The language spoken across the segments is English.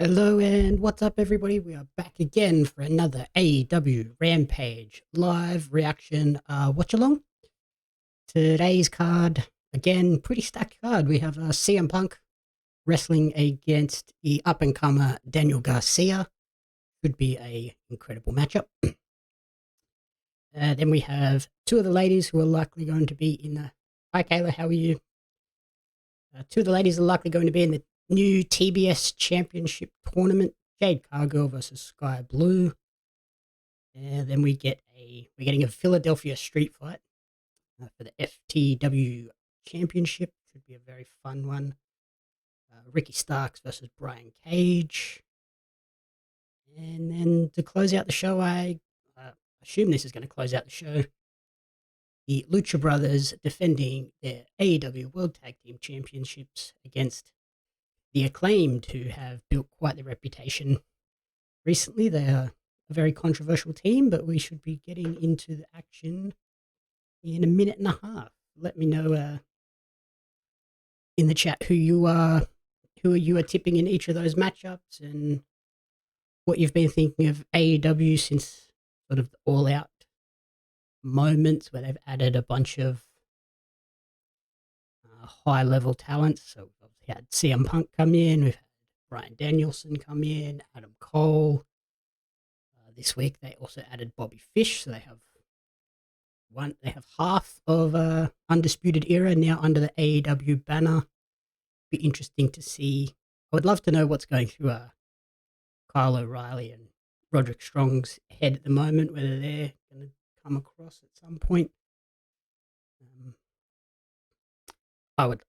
Hello and what's up, everybody? We are back again for another AEW Rampage live reaction watch along. Today's card, again, pretty stacked card. We have CM Punk wrestling against the up-and-comer Daniel Garcia. Could be a incredible matchup. Then we have two of the ladies who are likely going to be in the... Hi, Kayla, how are you? Two of the ladies are likely going to be in the new TBS Championship Tournament, Jade Cargill versus Skye Blue. And then we're getting a Philadelphia street fight for the FTW Championship. Should be a very fun one. Ricky Starks versus Brian Cage. And then to close out the show, I assume this is going to close out the show. The Lucha Brothers defending their AEW World Tag Team Championships against the Acclaimed, who have built quite the reputation recently. They are a very controversial team, but we should be getting into the action in a minute and a half. Let me know in the chat who you are tipping in each of those matchups and what you've been thinking of AEW since sort of the all-out moments where they've added a bunch of high-level talents. So we had CM Punk come in, we've had Bryan Danielson come in, Adam Cole. This week they also added Bobby Fish, so they have half of Undisputed Era now under the AEW banner. Be interesting to see. I would love to know what's going through Kyle O'Reilly and Roderick Strong's head at the moment, whether they're going to come across at some point.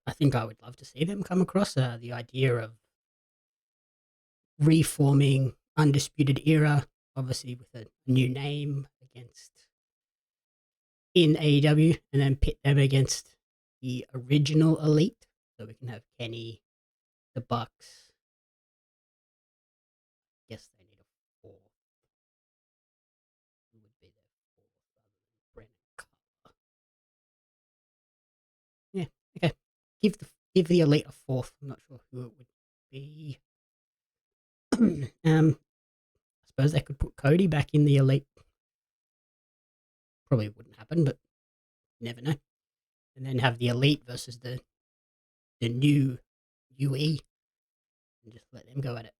I think I would love to see them come across the idea of reforming Undisputed Era, obviously with a new name in AEW, and then pit them against the original Elite, so we can have Kenny, the Bucks. I guess they need a fourth. Who would be their fourth other than Brennan Carter? Yeah, okay. Give the Elite a fourth. I'm not sure who it would be. I suppose they could put Cody back in the Elite. Probably wouldn't happen, but you never know. And then have the Elite versus the new UE, and just let them go at it.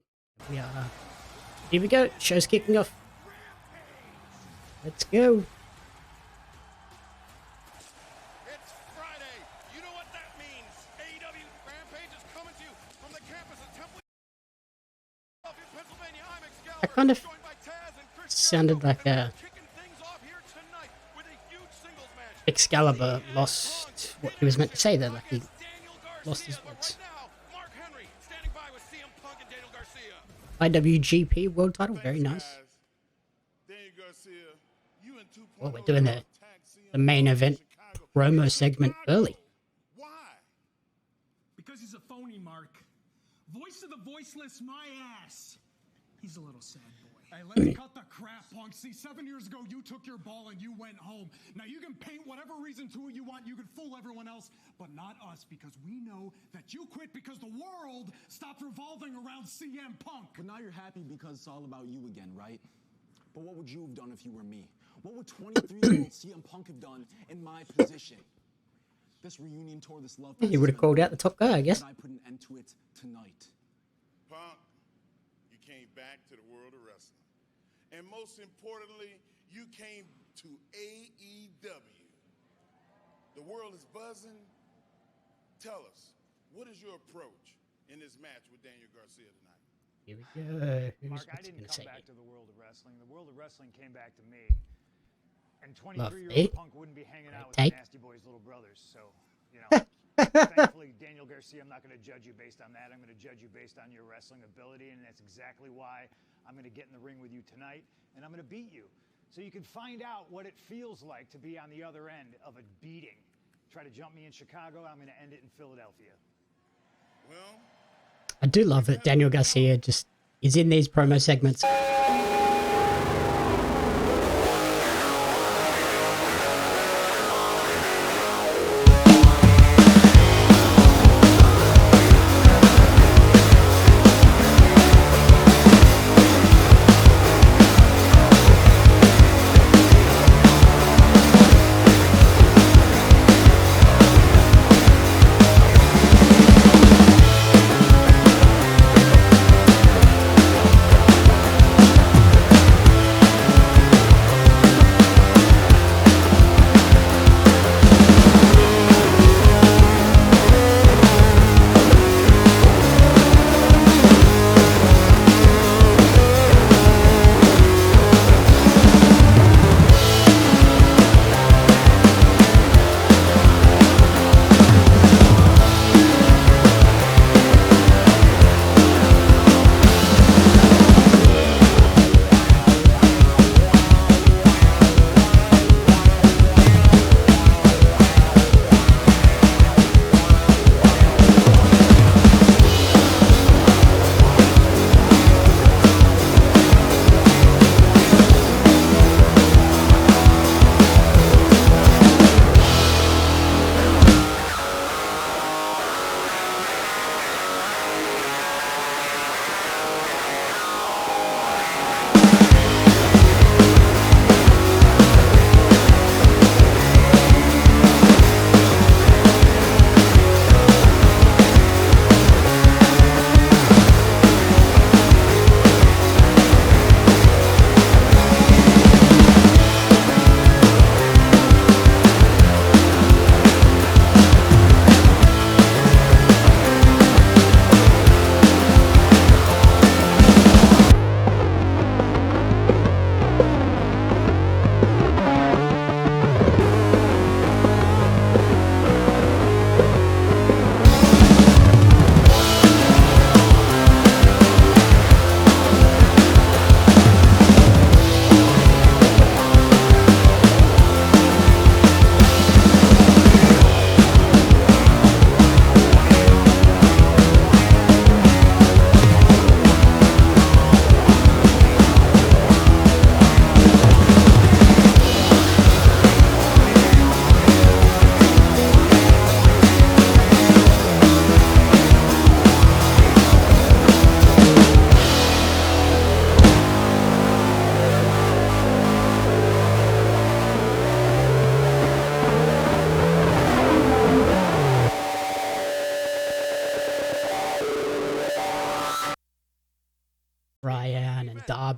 Here we go. Show's kicking off. Let's go. It's Friday. You know what that means. AEW Rampage is coming to you from the campus of Temple, Pennsylvania. I'm Skye. That kind of sounded like Excalibur lost what he was meant to say there, like he lost his words. IWGP World Title, very nice. Well, we're doing the main event promo segment early. Why? Because he's a phony, Mark. Voice of the voiceless, my ass. He's a little sad boy. Hey, let's cut the crap, Punk. See, 7 years ago, you took your ball and you went home. Now, you can paint whatever reason to it you want. You can fool everyone else, but not us, because we know that you quit because the world stopped revolving around CM Punk. But now you're happy because it's all about you again, right? But what would you have done if you were me? What would 23-year-old CM Punk have done in my position? This reunion tour, this love... He would have called out the top guy, I guess. I put an end to it tonight. Punk, you came back to the world of wrestling. And most importantly, you came to AEW. The world is buzzing. Tell us, what is your approach in this match with Daniel Garcia tonight? Here we go. Mark, I didn't come back to the world of wrestling. The world of wrestling came back to me. And 23-year-old Punk wouldn't be hanging out with the Nasty Boys' little brothers. So, you know, thankfully, Daniel Garcia, I'm not going to judge you based on that. I'm going to judge you based on your wrestling ability, and that's exactly why I'm going to get in the ring with you tonight, and I'm going to beat you. So you can find out what it feels like to be on the other end of a beating. Try to jump me in Chicago, I'm going to end it in Philadelphia. Well, I do love that Daniel Garcia just is in these promo segments.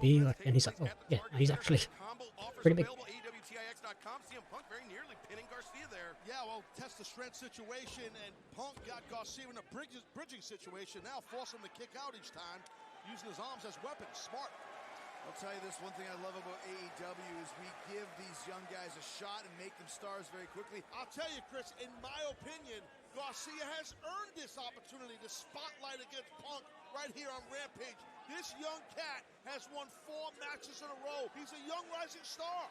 be like, and he's like, oh yeah, he's actually pretty big. AEWTIX.com, CM Punk very nearly pinning Garcia there. Yeah, well, test the strength situation, and Punk got Garcia in a bridging situation. Now force him to kick out each time, using his arms as weapons. Smart. I'll tell you this, one thing I love about AEW is we give these young guys a shot and make them stars very quickly. I'll tell you, Chris, in my opinion, Garcia has earned this opportunity to spotlight against Punk right here on Rampage. This young cat has won 4 matches in a row. He's a young rising star.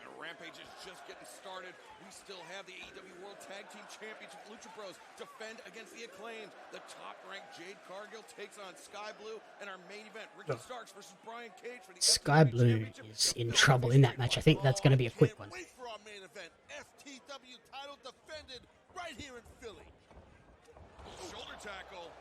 And Rampage is just getting started. We still have the AEW World Tag Team Championship. Lucha Bros defend against the Acclaimed. The top-ranked Jade Cargill takes on Skye Blue. And our main event, Ricky Starks versus Brian Cage for the Skye Blue is in trouble in that match. I think that's going to be a quick one. Wait for our main event. FTW title defended right here in Philly. Shoulder tackle.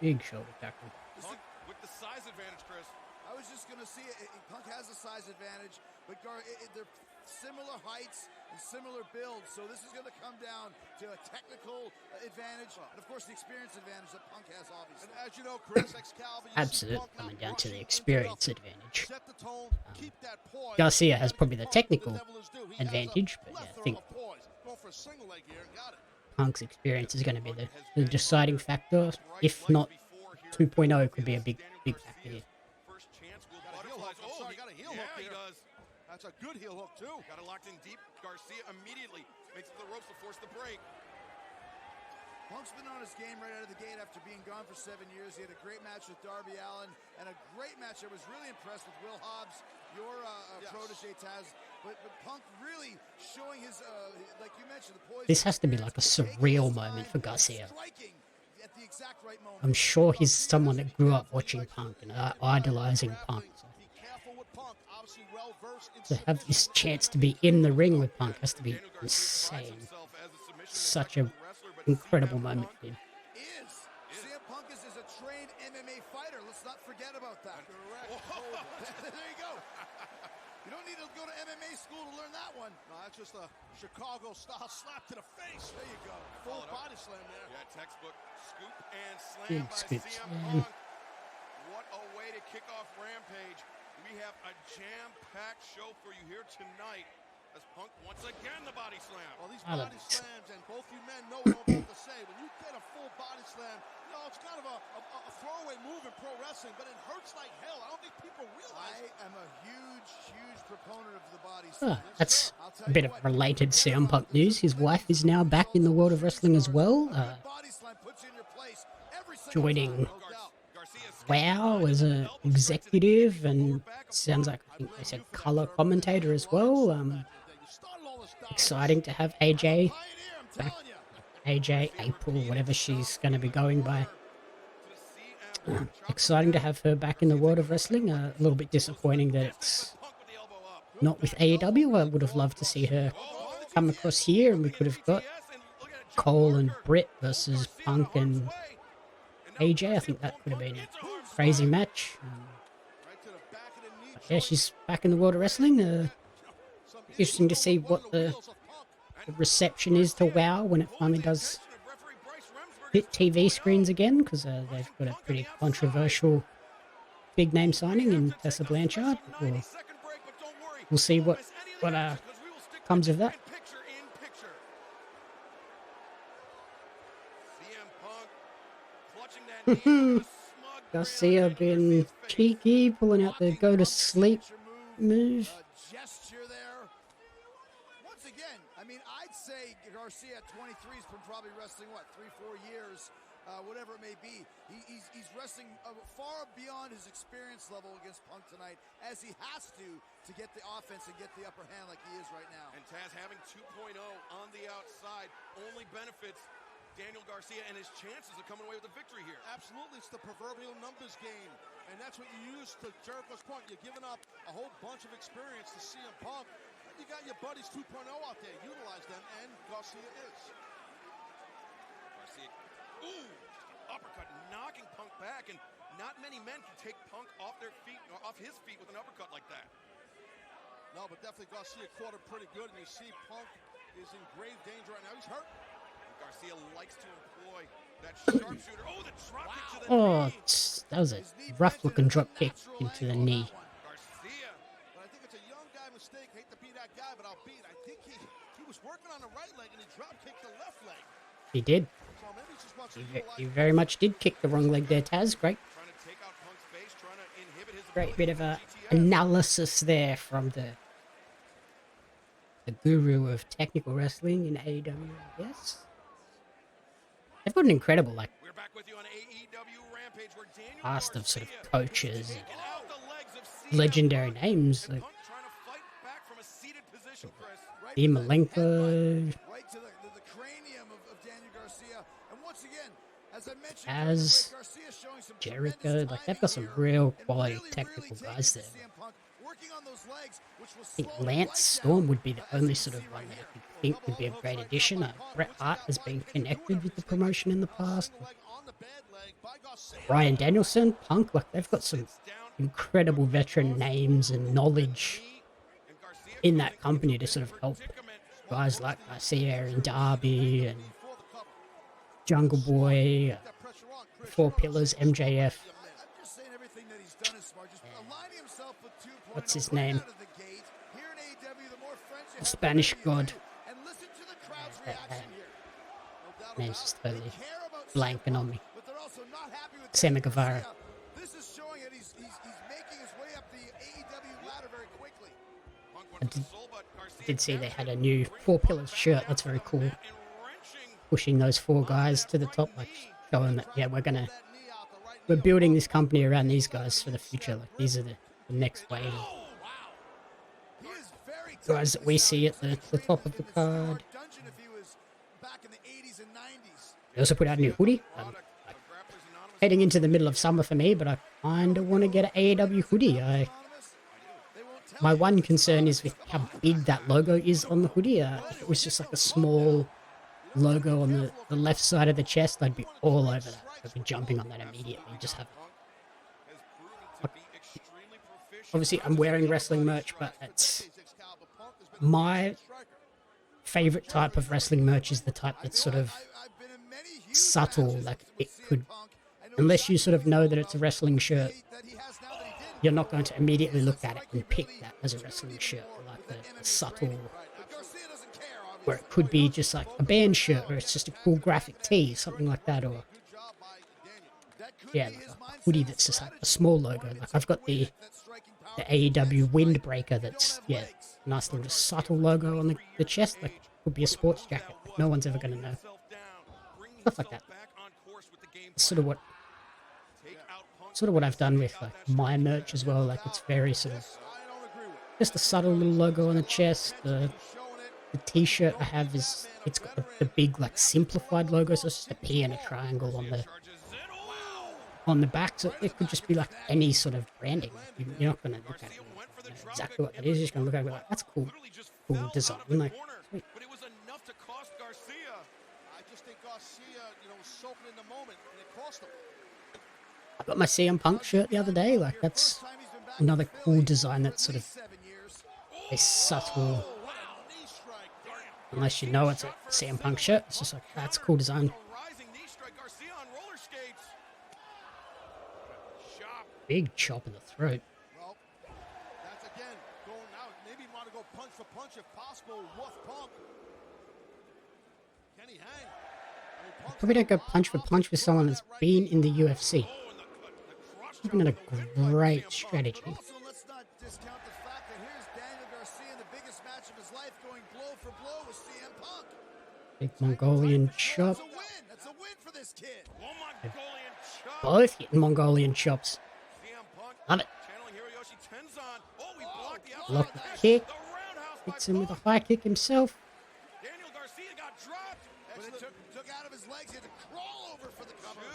Big shoulder tackle. Punk with the size advantage, Chris. I was just going to see it. Punk has a size advantage, but they're similar heights and similar builds, so this is going to come down to a technical advantage and, of course, the experience advantage that Punk has, obviously. And as you know, Chris, Excalibur, Absolutely coming down to the experience advantage. Set the tone, keep that poise. Garcia has probably the technical advantage, but yeah, I think Punk's experience is going to be the deciding factor. If not, 2.0 could be a big factor here. First chance will Got a heel hook he here. does. That's a good heel hook, too. Got it locked in deep. Garcia immediately makes it to the ropes to force the break. Punk's been on his game right out of the gate after being gone for 7 years. He had a great match with Darby Allin and a great match. I was really impressed with Will Hobbs, your protege, Taz. But Punk really showing his, like you mentioned, the poise. This has to be like a surreal moment for Garcia. At the exact right moment. I'm sure he's someone that grew up watching Punk and idolizing Punk. So to have this chance to be in the ring with Punk has to be insane. Such an incredible moment for him. CM Punk is a trained MMA fighter. Let's not forget about that. There you go. You don't need to go to MMA school to learn that one. No, that's just a Chicago-style slap to the face. There you go. Full body slam there. Yeah, textbook scoop and slam Big by scoop CM slam. Punk. What a way to kick off Rampage. We have a jam-packed show for you here tonight as Punk once again the body slam. Well, these I love body it. slams, and both you men know what I'm about to say. When you get a full body slam, you know, it's kind of a throwaway move in pro wrestling, but it hurts like hell. I don't think people realize it. I am a huge proponent of the body Oh, slam. that's a bit of related CM Punk news. His wife is now back in the world of wrestling as well, Body slam puts you in your place every single joining time, no doubt. WoW as an executive, and sounds like I think they said color commentator as well. Exciting to have AJ back. AJ, April, whatever she's going to be going by. Exciting to have her back in the world of wrestling. A little bit disappointing that it's not with AEW. I would have loved to see her come across here, and we could have got Cole and Britt versus Punk and AJ. I think that could have been a crazy match. But yeah, she's back in the world of wrestling. Interesting to see what the reception is to WoW when it finally does hit TV screens again, because they've got a pretty controversial big name signing in Tessa Blanchard. We'll see what comes of that. Garcia being cheeky, pulling out the go to sleep move. Gesture there. Once again, I mean, I'd say Garcia at 23 has been probably wrestling, what, 3-4 years, whatever it may be. He's wrestling far beyond his experience level against Punk tonight, as he has to get the offense and get the upper hand like he is right now. And Taz having 2.0 on the outside only benefits Daniel Garcia and his chances of coming away with a victory here. Absolutely, it's the proverbial numbers game, and that's what you use to Jericho's point. You're giving up a whole bunch of experience to CM Punk. You got your buddies 2.0 out there. Utilize them, and Garcia is. Garcia, uppercut, knocking Punk back, and not many men can take Punk off their feet, or off his feet with an uppercut like that. No, but definitely Garcia caught it pretty good, and you see Punk is in grave danger right now. He's hurt. Garcia likes to employ that sharpshooter. Oh, the drop kick to the knee. That was a rough looking drop kick into the knee. guy, but I'll beat. I think he was working on the right leg and he drop kicked the left leg. He did. So maybe he just wants to He very much did kick the wrong leg there, Taz. Great. Trying to take out Punk's face, trying to inhibit his Great bit of ability a to GTS. analysis there from the guru of technical wrestling in AEW, I guess. They've got an incredible, like, We're back with you on AEW Rampage, where Daniel cast of sort of Garcia coaches is and taking out the legs of CM legendary Punk. names And like Punk trying to fight back from a seated position, Chris. Dean Malenko, Right to the cranium of Daniel Garcia. And once again, as I mentioned, As Garcia showing some Jericho. tremendous Like, they've timing got some here real and quality really, technical really guys taking there. CM Punk, working on those legs, which will I think slow him Lance right Storm down, would be the as only you sort can of see one right that here. I think would be a great addition. Bret Hart has been connected with the promotion in the past. Bryan Danielson, Punk, like they've got some incredible veteran names and knowledge in that company to sort of help guys like Garcia and Darby and Jungle Boy, Four Pillars, MJF. What's his name? The Spanish God. Name's just totally blanking on me. Sammy Guevara. This is showing that he's making his way up the AEW ladder very quickly. I did see they had a new Four Pillars shirt. That's very cool. Pushing those four guys to the top, like showing that, yeah, we're building this company around these guys for the future. Like these are the next wave of guys that we see at the top of the card. They also put out a new hoodie. Heading into the middle of summer for me, but I kind of want to get an AEW hoodie. My one concern is with how big that logo is on the hoodie. If it was just like a small logo on the left side of the chest, I'd be all over that. I'd be jumping on that immediately. Just have it. Obviously, I'm wearing wrestling merch, but it's my favorite type of wrestling merch is the type that's sort of subtle. Like it could, unless you sort of know that it's a wrestling shirt, you're not going to immediately look at it and pick that as a wrestling shirt. Like the subtle, where it could be just like a band shirt, or it's just a cool graphic tee, something like that, or yeah, like a hoodie that's just like a small logo. Like I've got the AEW windbreaker that's, yeah, nice little subtle logo on the chest. Like could be a sports jacket. No one's ever going to know. Stuff like that. It's sort of what I've done with like my merch as well. Like it's very sort of just a subtle little logo on the chest. The t-shirt I have it's got the big like simplified logo, so it's just a P and a triangle on the back. So it could just be like any sort of branding. You're not going to look at it and know exactly what that is. You're just going to look at it and be like, that's cool design. Like, sweet. But it was enough to cost Garcia. I just think Garcia, was soaking in the moment, and it cost him. I got my CM Punk shirt the other day. Like that's another cool design that's sort of a subtle, unless you know it's a CM Punk shirt, it's just like, that's a cool design. Big chop in the throat. Well, that's again going out. Maybe you want to go punch for punch if possible. Woof Punk. Can he hang? Probably don't go punch for punch with someone that's been in the UFC. Looking at a great strategy. Also, let's not discount the fact that here's Daniel Garcia in the biggest match of his life going blow for blow with CM Punk. Big Mongolian chop. That's a win. That's a win for this kid. Both hitting Mongolian chops. Love it. Lock the kick. Hits him with a high kick himself. Daniel Garcia got dropped. But it took out of his legs. He had to crawl over for the cover.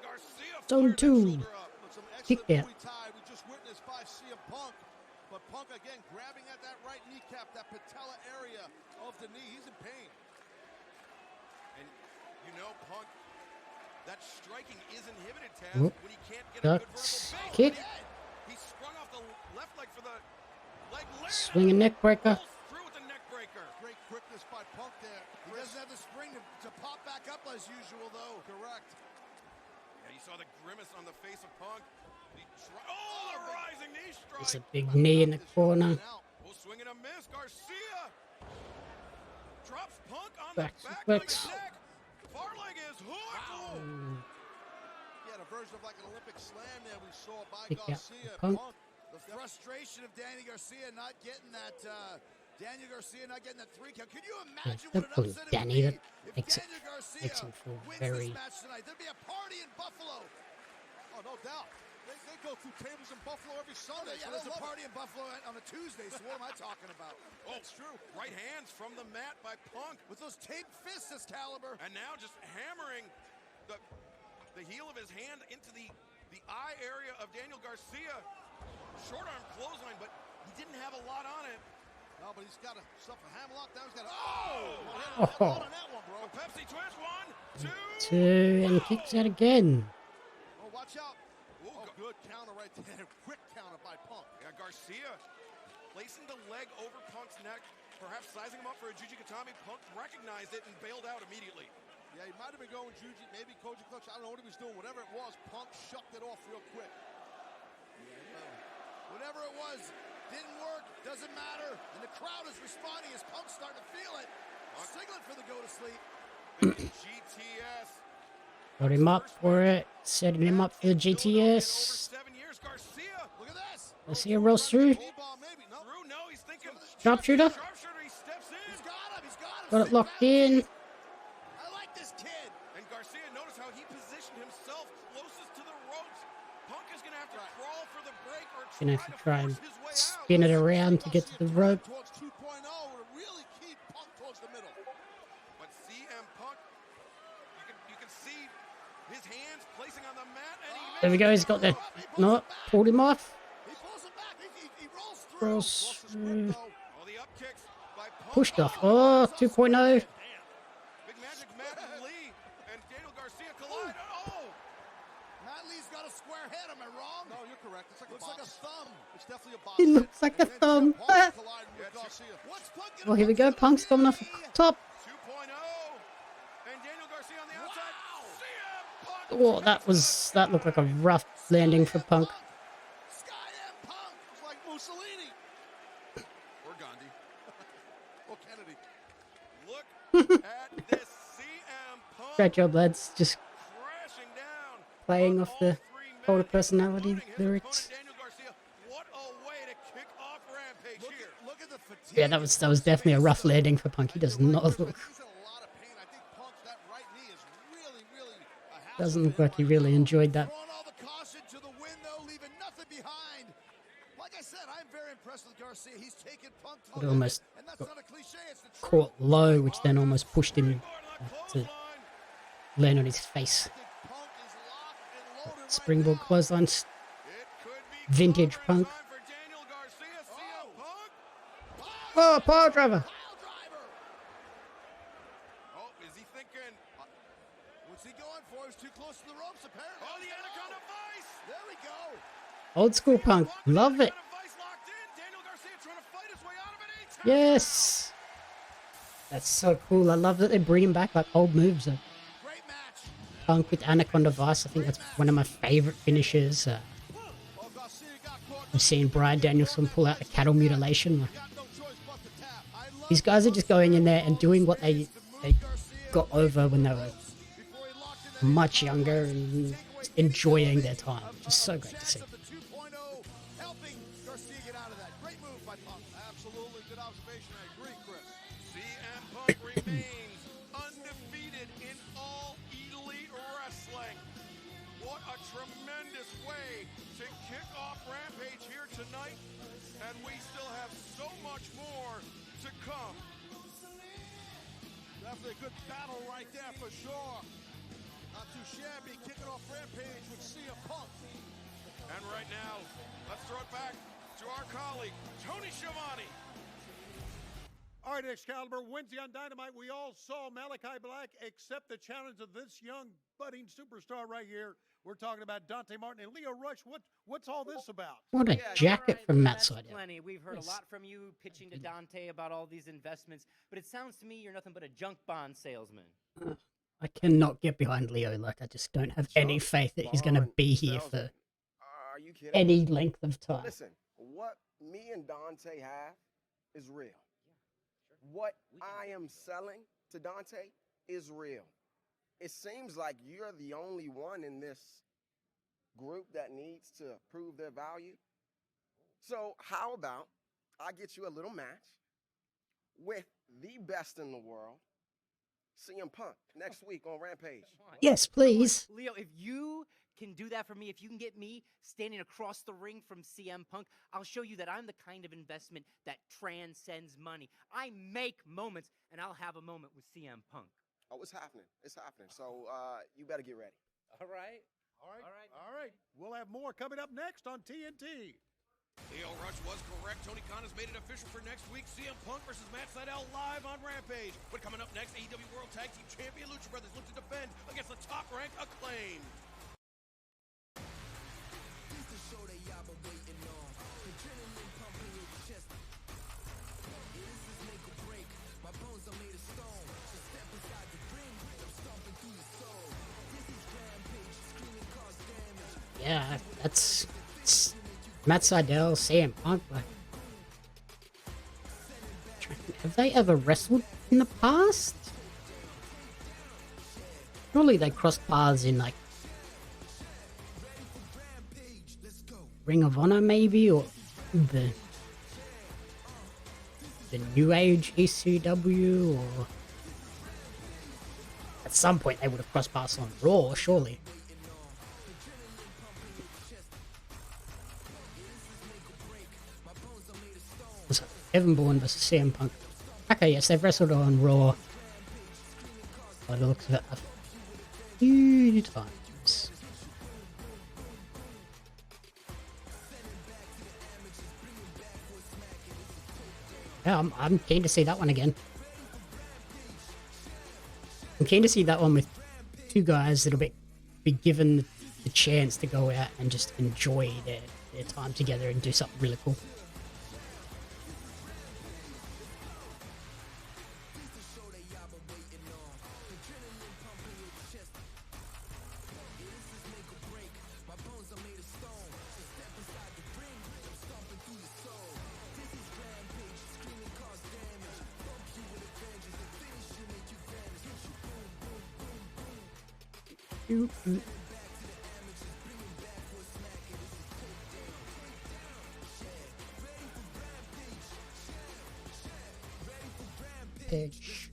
Garcia. Zone 2. Kick out. We just witnessed by CM Punk. But Punk again grabbing at that right kneecap, that patella area of the knee. He's in pain. And Punk, that striking is inhibited, Taz, Whoop. when he can't get Ducks. a good verbal Kick. He sprung off the left leg for the leg. Swinging neck breaker. Through with the neck breaker. Great quickness by Punk there. He doesn't have the spring to pop back up as usual, though. Correct. Yeah, you saw the grimace on the face of Punk. The rising knee strike. There's a big knee in the corner. We'll Swing and a miss. Garcia drops Punk on Back the back of suplex. his neck. Far leg is hooked. Yeah, a version of like an Olympic slam there we saw by Kick out Garcia. to Punk. The frustration of Danny Garcia not getting that. Daniel Garcia not getting that 3 count. Can you imagine don't what an call him upset Danny, it that would be if makes it- Daniel Garcia makes him feel wins very- this match tonight? There'd be a party in Buffalo. Oh, no doubt. They go through tables in Buffalo every Sunday. Yeah, so there's they a love party in Buffalo on a Tuesday, so what am I talking about? Oh, it's true. Right hands from the mat by Punk. With those taped fists, this caliber. And now just hammering the heel of his hand into the eye area of Daniel Garcia. Short arm clothesline, but he didn't have a lot on it. No, but he's got to suffer hammerlock down. He's got to. Oh! Oh! On that one, bro. A Pepsi twist. 1, 2. 2, and kicks out again. Oh, watch out. Ooh, Oh, good counter right there. Quick counter by Punk. Yeah, Garcia placing the leg over Punk's neck, perhaps sizing him up for a Jujigatami. Punk recognized it and bailed out immediately. Yeah, he might have been going Juji, maybe Koji Clutch. I don't know what he was doing. Whatever it was, Punk shucked it off real quick. Whatever it was, didn't work, doesn't matter. And the crowd is responding as Punk's starting to feel it. Signaling for the go to sleep. GTS. Got him up for it. Setting him up for the GTS. Over 7 years, Garcia. Look at this. Garcia rolls through. T-ball, maybe. No. Through, no, he's thinking. Sharpshooter. Sharpshooter, he steps in. He's got him. He's got him. Got it Sit locked back. in. I like this kid. And Garcia, notice how he positioned himself closest to the ropes. Punk is going to have to crawl for the break or Gonna have to try and force his way out. spin it around to get to the rope. Towards 2.0 to really keep Punk towards the middle. But CM Punk, you can see his hands placing on the mat, and he There we go. He's got the. No, pulled him off. He pulls him back. He rolls through. Rolls Lost his through. grip, though. All the up kicks by Punk. Pushed off. Oh, 2.0. Big Magic Matt and Lee and Daniel Garcia collide. Oh! Matt Lee's got a square head. Am I wrong? No, you're correct. It's like Looks a like a box. thumb. It's definitely a box. He looks like a And then thumb. Punk colliding with Garcia. What's Punk gonna Well, here we do? go. Punk's coming off the top. 2.0. And Daniel Garcia on the outside. CM Punk. Oh, that looked like a rough landing for Punk. Skye and Punk. It's like Mussolini. Or Gandhi. Or Kennedy. Look at this CM Punk Great job, lads. Just crashing down. playing on off all the 3 men, Cult of Personality including his lyrics. opponent, Daniel Garcia. What a way to kick off Rampage here. Look at the fatigue. Yeah, that was definitely a rough landing for Punk. He does not look. He's in a lot of pain. I think Punk's that right knee is really a hassle. Doesn't look like he really enjoyed that. Throwing all the caution to the wind, though, leaving nothing behind. Like I said, I'm very impressed with Garcia. He's taken Punk to It the almost limit, and that's not a cliche. It's the truth. Caught low, which then almost pushed him to Clothesline. land on his face. I think Punk is locked and loaded right Springboard now. clotheslines. It could be Vintage clobbering Punk. time for Daniel Garcia. CM Punk. Oh, power driver. Pile driver. Oh, is he thinking? What's he going for? He's too close to the ropes, apparently. Oh, the Anaconda Vice. There we go. Old school Punk. Love it. Anaconda Vice locked in. Daniel Garcia trying to fight his way out of it. He taps. Yes. That's so cool. I love that they're bringing back like old moves. Great match. Punk with Anaconda Vice. I think that's one of my favorite finishes. Oh, Garcia got caught. I've seen Bryan Danielson pull out the cattle mutilation. Like, Got no choice but to tap. I love these guys are just going in there and doing what they got over when they were before he locked in that much younger and just enjoying their time. Just so great to see. Chance of the 2.0 helping Garcia get out of that. Great move by Punk. Absolutely good observation. I agree, Chris. CM Punk remains undefeated in all elite wrestling. What a tremendous way to kick off Rampage here tonight. And we still have so much more to come. Definitely a good battle right there for sure. Not too shabby. Kicking off Rampage with CM Punk. And right now, let's throw it back to our colleague, Tony Schiavone. All right, Excalibur, Wednesday on Dynamite, we all saw Malachi Black accept the challenge of this young budding superstar right here. We're talking about Dante Martin and Leo Rush. What's all this about? What a jacket from Matt Sydal. Plenty. We've heard Yes. a lot from you pitching to Dante about all these investments, but it sounds to me you're nothing but a junk bond salesman. I cannot get behind Leo. Like, I just don't have any faith that he's going to be here for Are you kidding? any length of time. Listen, what me and Dante have is real. What I am selling to Dante is real. It seems like you're the only one in this group that needs to prove their value. So how about I get you a little match with the best in the world, CM Punk, next week on Rampage? Yes, please. Leo, if you can do that for me, if you can get me standing across the ring from CM Punk, I'll show you that I'm the kind of investment that transcends money. I make moments, and I'll have a moment with CM Punk. Oh, it's happening. It's happening. So you better get ready. All right. All right. We'll have more coming up next on TNT. Leo Rush was correct. Tony Khan has made it official for next week. CM Punk versus Matt Sydal live on Rampage. But coming up next, AEW World Tag Team Champion Lucha Brothers look to defend against the top-ranked Acclaimed. Yeah, that's Matt Sydal, CM Punk. Like, have they ever wrestled in the past? Surely they crossed paths in like Ring of Honor, maybe, or the New Age ECW, or at some point they would have crossed paths on Raw, surely. Evan Bourne versus CM Punk. Okay, yes, they've wrestled on Raw. By the looks of it, a few times. Yeah, I'm keen to see that one again. I'm keen to see that one with two guys that'll be given the chance to go out and just enjoy their time together and do something really cool. Pitch.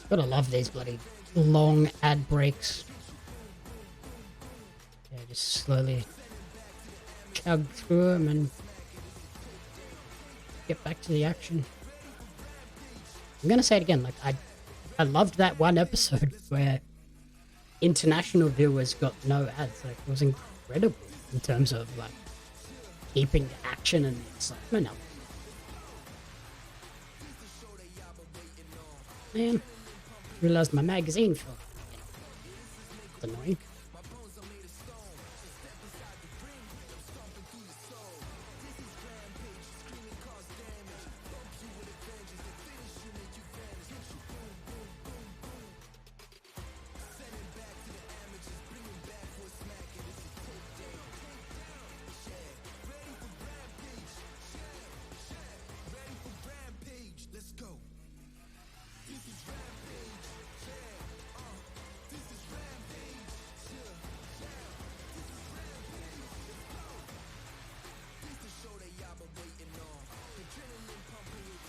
Gotta love these bloody long ad breaks. Yeah, just slowly chug through them and get back to the action. I'm gonna say it again, like I loved that one episode where international viewers got no ads. Like, it was incredible in terms of like keeping the action and the excitement up. Man, realized my magazine fell down again. It's annoying.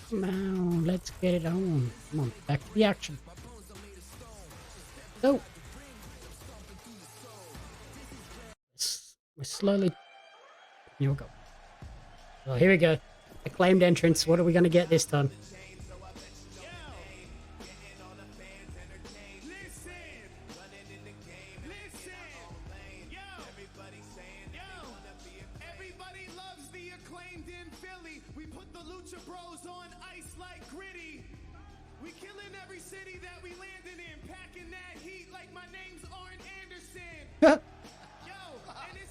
Now, let's get it on. Come on, back to the action. Go. We're slowly... Here we go. Oh, here we go. Acclaimed entrance. What are we going to get this time? We killing every city that we landing in, packing that heat like my name's on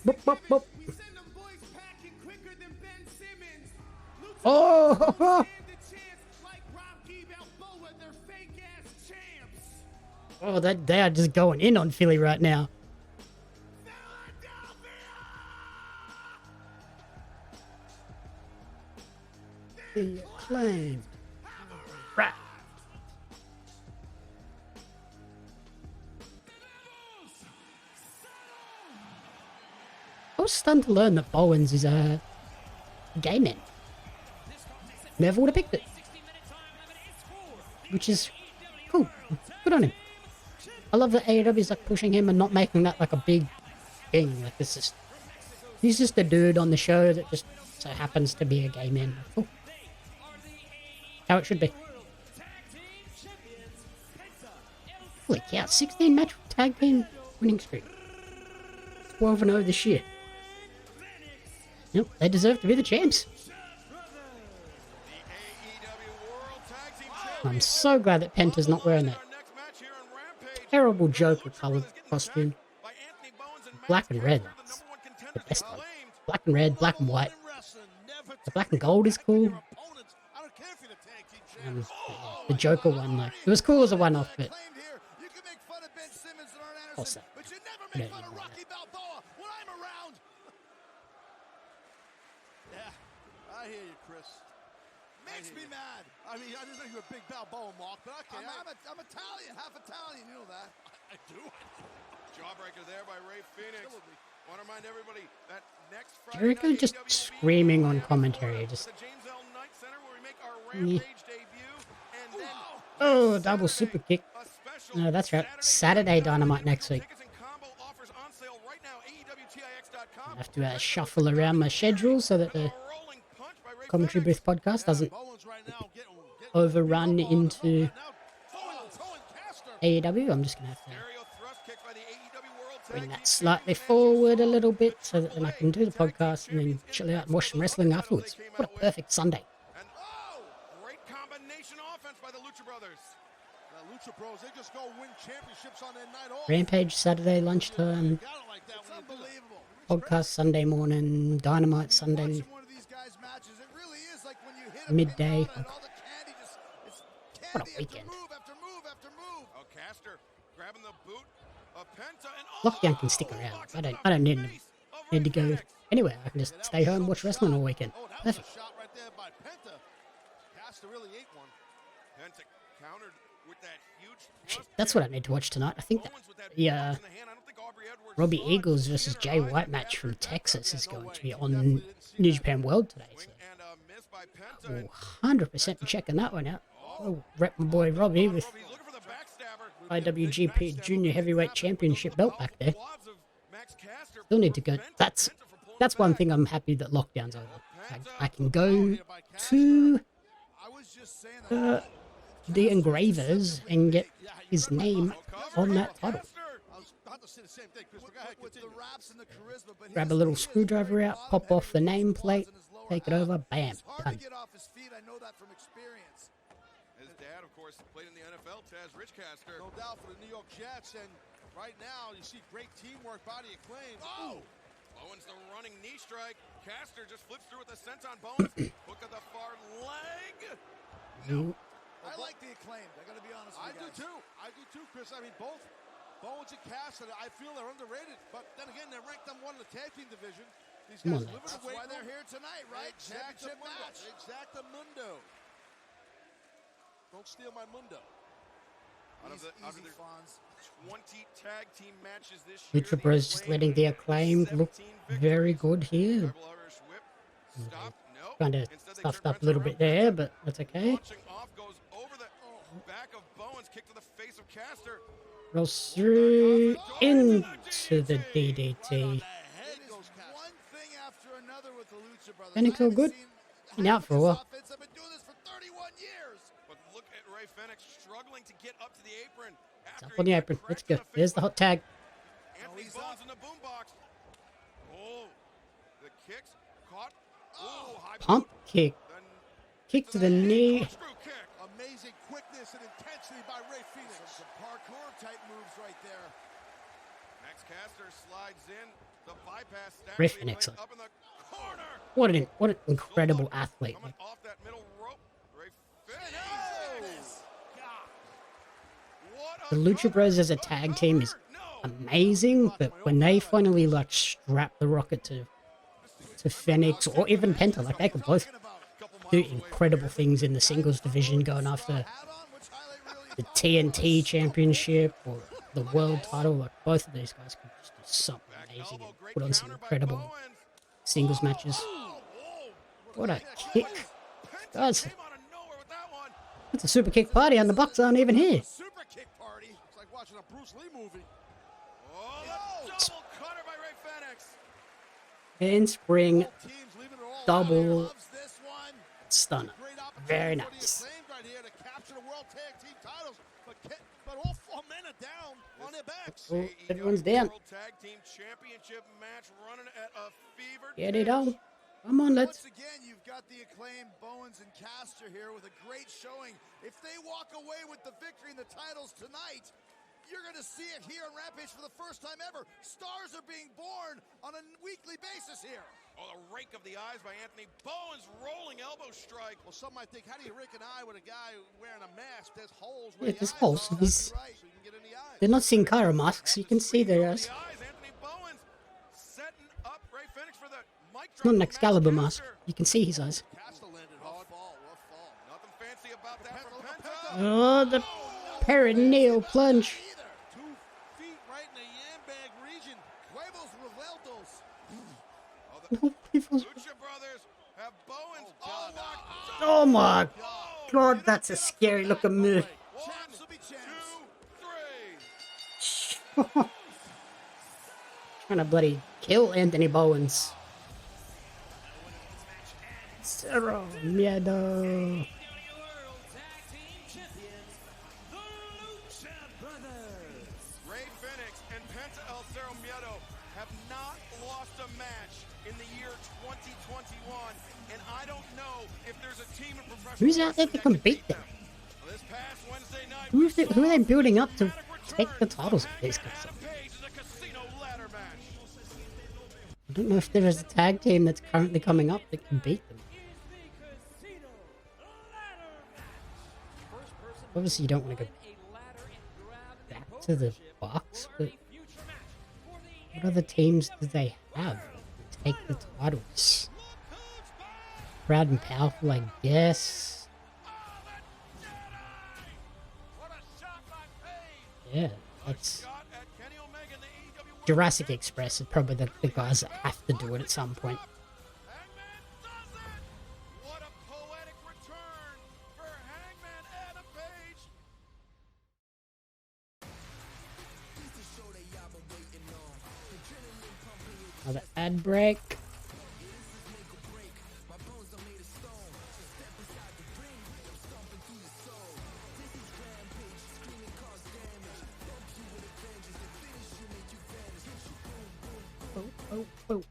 Boop, boop, boop. Oh! Oh, they are just going in on Philly right now. The Acclaimed. Right. I was stunned to learn that Bowens is a gay man. Never would have picked it. Which is cool. Good on him. I love that AEW is like pushing him and not making that like a big thing. Like this is, he's just a dude on the show that just so happens to be a gay man. Cool. How it should be. Holy cow, 16 match tag team winning streak. 12-0 this year. Yep, they deserve to be the champs. I'm so glad that Penta's not wearing that terrible Joker colored costume. Black and red. That's the best one. Black and red, black and white. The black and gold is cool. The Joker one, like, it was cool as a one-off, but what's that? I don't even know that. I hear you, Chris. Makes me mad. I mean, I didn't know you were a big Balboa mark, but okay. I'm Italian, half Italian, you know that. I do. Jawbreaker there by Ray Fenix. Want to remind everybody that next Friday Jericho just screaming on commentary, just. Oh, double super kick. No, that's right. Saturday Dynamite next week. I have to shuffle around my schedule so that the commentary booth podcast doesn't overrun into AEW. I'm just going to have to bring that slightly forward a little bit so that then I can do the podcast and then chill out and watch some wrestling afterwards. What a perfect Sunday. Great combination offense by the Lucha Brothers. The Lucha Bros, they just go win championships on their night off. Rampage Saturday lunchtime. It's unbelievable. Podcast Sunday morning. Dynamite Sunday midday. What a weekend. Oh, Caster grabbing the boot of Penta and Lockdown can stick around. I don't need to go anywhere. I can just stay home, watch wrestling all weekend. Perfect. Shot right there by Penta. Caster really ate one. Penta countered with that huge That's what I need to watch tonight. I think that the Robbie Eagles versus Jay White match from Texas is going to be on New Japan World today. So I'll 100% be checking that one out. I'll rep my boy Robbie with IWGP Junior Heavyweight Championship belt back there. Still need to go. That's one thing I'm happy that lockdown's over. I can go to the engravers and get his name on that title. Grab a little screwdriver out, pop off the nameplate, take it over, bam, done. His dad, of course, played in the NFL, Taz Richcaster. No doubt for the New York Jets, and right now you see great teamwork by the Acclaimed. Oh! Bowens the running knee strike. Caster just flips through with a senton. Bowens hook of the far leg. No. I like the Acclaimed. I got to be honest with you guys. I do too, Chris. I mean, both Bowens and Caster, I feel they're underrated. But then again, they're ranked number one in the tag team division. These guys live in That's why they're here tonight, right? Championship match. Exactamundo. Don't steal my mundo. Out of the 20 tag team matches this year, Lucha Bros just letting the Acclaimed look very good here. Kind of stuffed up a little bit there, but that's okay. Rolls through into the DDT. Fenix all good. Been out for a while. Fenix struggling to get up to the apron. It's up on the apron. Let's go. There's the hot tag. Anthony Bowens in the boombox. Oh, the kicks caught. Oh, high Pump kick. Kick to the knee. Amazing quickness and intensity by Ray Fenix. Some parkour type moves right there. Max Caster slides in. The bypass snap Ray lead Fenix, right up in the corner. what an incredible athlete. Coming off that middle rope. Ray Fenix. What The a Lucha Bros as a tag team is amazing, but when they finally like strap the rocket to Fenix or even Penta, like they could both do incredible things in the singles division, going after the TNT championship or the world title. Like both of these guys could just do something amazing and put on some incredible singles matches. What a kick, guys! It's a super kick party, and the Bucks aren't even here. Super kick party. It's like watching a Bruce Lee movie. Oh, the double cutter by Ray Fenix. Handspring, Both teams leaving it all out. double Loves this one. stunner. Great opportunity Very for the nice. Acclaimed right here to capture the World Tag Team titles, but all four men are down on their backs. Oh, everyone's down. World Tag Team Championship match running at a fever Get it pitch. on. Come on, let's. Once again, you've got the Acclaimed Bowens and Caster here with a great showing. If they walk away with the victory in the titles tonight, you're going to see it here on Rampage for the first time ever. Stars are being born on a weekly basis here. Oh, the rake of the eyes by Anthony Bowens, rolling elbow strike. Well, some might think, how do you rake an eye with a guy wearing a mask? There's holes Yeah, where the there's eyes holes. are. He's- That's right, so you can get in the eyes. They're not Sin Cara masks. You can see their eyes. Anthony Bowens setting up Ray Fenix for the mic It's not an drop Excalibur match mask. You can see his eyes. Caster landed hard. Rough fall. Nothing fancy about that from Penta. Oh, the perineal plunge. 2 feet right in the yam bag region. Huevos revueltos. No, people's- Lucha Brothers have Bowens all locked. Oh my god, that's a scary looking move. Champs will be champs. 2, 3. Trying to bloody kill Anthony Bowens. Zero miedo. Ray Fenix and Penta El Cerro Miedo have not lost a match in the year 2021, and I don't know if there's a team in professional Who's out there wrestling that can can beat them? This past Wednesday night, Who are they building up to take the titles of these guys? Rampage is a casino ladder match. I don't know if there is a tag team that's currently coming up that can beat them. Obviously, you don't want to go back to the box, but what other teams do they have to take the titles? Proud and Powerful, I guess. Yeah, that's Jurassic Express is probably the guys that have to do it at some point. What a poetic return for Hangman Adam Page. Another ad break. Oh.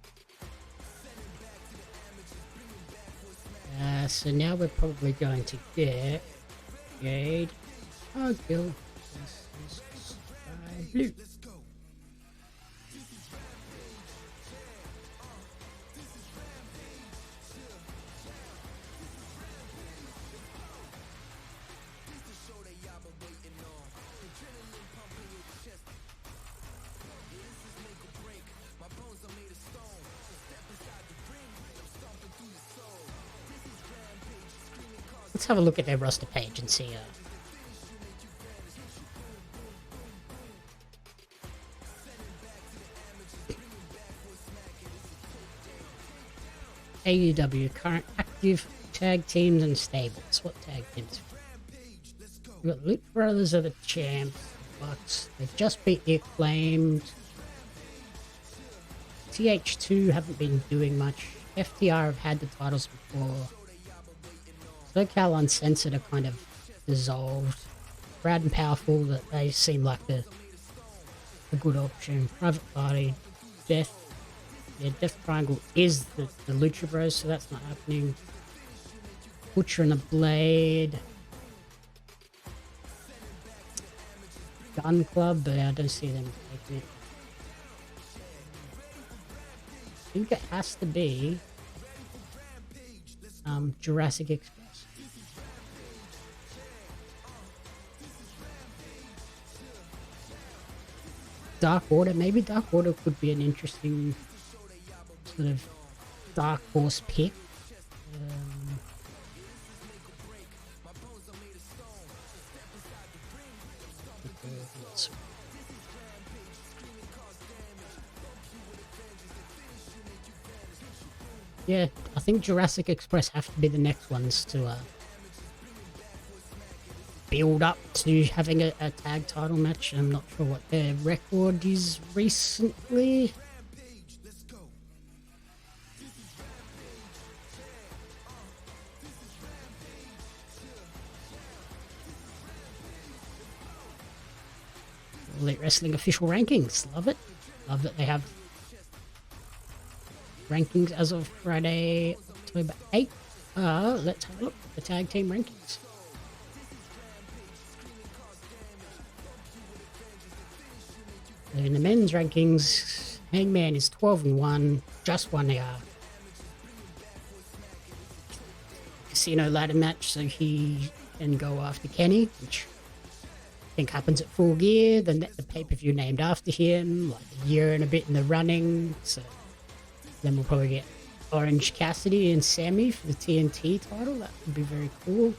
So now we're probably going to get Jade, Cargill, Skye, Blue. Let's have a look at their roster page and see. AEW current active tag teams and stables. What tag teams? We've got Lucha Brothers are the champs. Bucks. They've just beat the Acclaimed. TH2 haven't been doing much. FTR have had the titles before. SoCal Uncensored are kind of dissolved. Proud and Powerful, that they seem like a good option. Private Party, Death. Yeah, Death Triangle is the Lucha Bros, so that's not happening. Butcher and the Blade. Gun Club, but I don't see them taking it. think it has to be Jurassic Express. Dark Order, maybe Dark Order could be an interesting sort of dark horse pick. Yeah, I think Jurassic Express have to be the next ones to build up to having a tag title match. I'm not sure what their record is recently. Elite Wrestling official rankings. Love it. Love that they have rankings as of Friday, October 8th. Let's have a look at the tag team rankings. In the men's rankings, Hangman is 12-1, just won a casino ladder match, so he can go after Kenny, which I think happens at Full Gear. The pay-per-view named after him, like a year and a bit in the running, so then we'll probably get Orange Cassidy and Sammy for the TNT title. That would be very cool.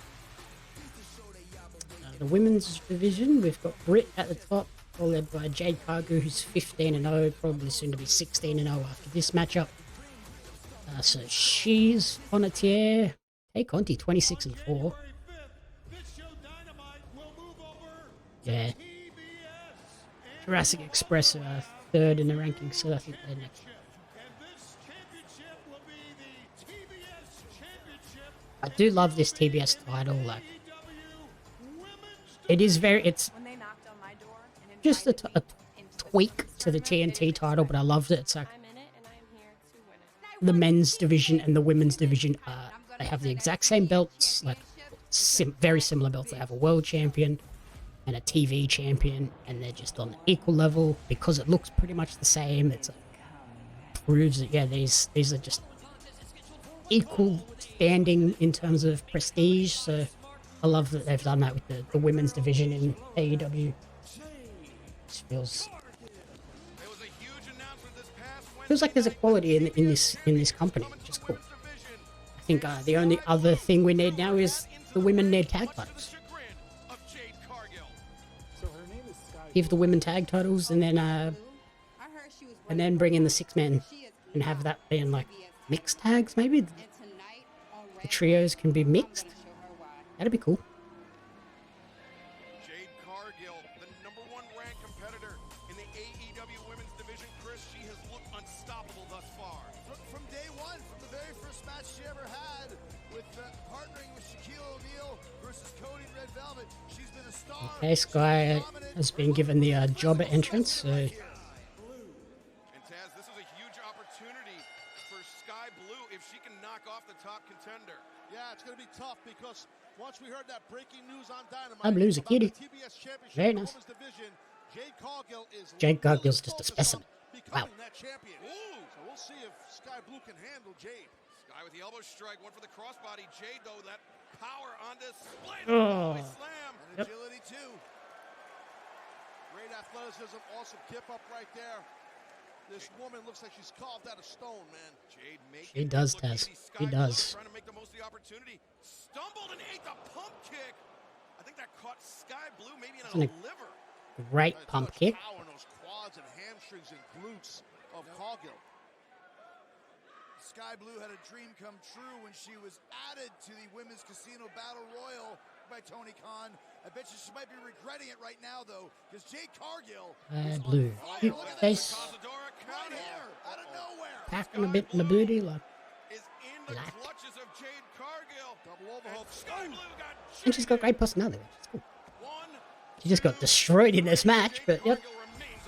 The women's division, we've got Britt at the top, followed by Jade Cargill, who's 15-0, probably soon to be 16-0 after this matchup. So she's on a tear. Hey Conti, 26-4. Yeah. Jurassic Express are third in the rankings, so I think they're next. I do love this TBS title. Like, it is very. It's just a tweak to the TNT title, but I loved it. It's like the men's division and the women's division. They have the exact same belts, like very similar belts. They have a world champion and a TV champion, and they're just on equal level because it looks pretty much the same. It's proves that these are just equal standing in terms of prestige. So I love that they've done that with the women's division in AEW. It feels like there's equality in this company, which is cool. I think the only other thing we need now is the women need tag titles. Give the women tag titles, and then bring in the 6-man and have that being like mixed tags. Maybe the trios can be mixed. That'd be cool. Jade Cargill, the #1 ranked competitor in the AEW women's division. Chris, she has looked unstoppable thus far. From day one, from the very first match she ever had with partnering with Shaquille O'Neal versus Cody Red Velvet, she's been a star. Okay, Skye has been given the jobber entrance, so And Taz, this is a huge opportunity for Skye Blue if she can knock off the top contender. Yeah, it's going to be tough because once we heard that breaking news on Dynamite, Skye Blue's a about the kitty. TBS Championship Very in the nice. women's division, Jade Cargill is Jade Cargill's really just a focused on specimen. becoming Wow. that champion. So we'll see if Skye Blue can handle Jade. Skye with the elbow strike, one for the crossbody. Jade, though, that power on display. Oh. Slam. And agility, too. Great athleticism, awesome tip up right there. This woman looks like she's carved out of stone, man. Jade She does, Taz. She does. Trying to make the most of the opportunity. Stumbled and ate the pump kick. I think that caught Skye Blue maybe in Isn't a it liver. great pump kick. Power in those quads and hamstrings and glutes of Cargill. Skye Blue had a dream come true when she was added to the Women's Casino Battle Royal by Tony Khan. I bet you she might be regretting it right now, though, because Jade Cargill is Blue. on fire. Cute Look at face. this. Cazadora Right counter. here, out of nowhere. Packing a bit in the booty, like. Is in the Black. clutches of Jade Cargill. Double overhook. Skye Blue got And she's got great personality, which is cool. one. She just got destroyed in this match, but yep. Cargill remains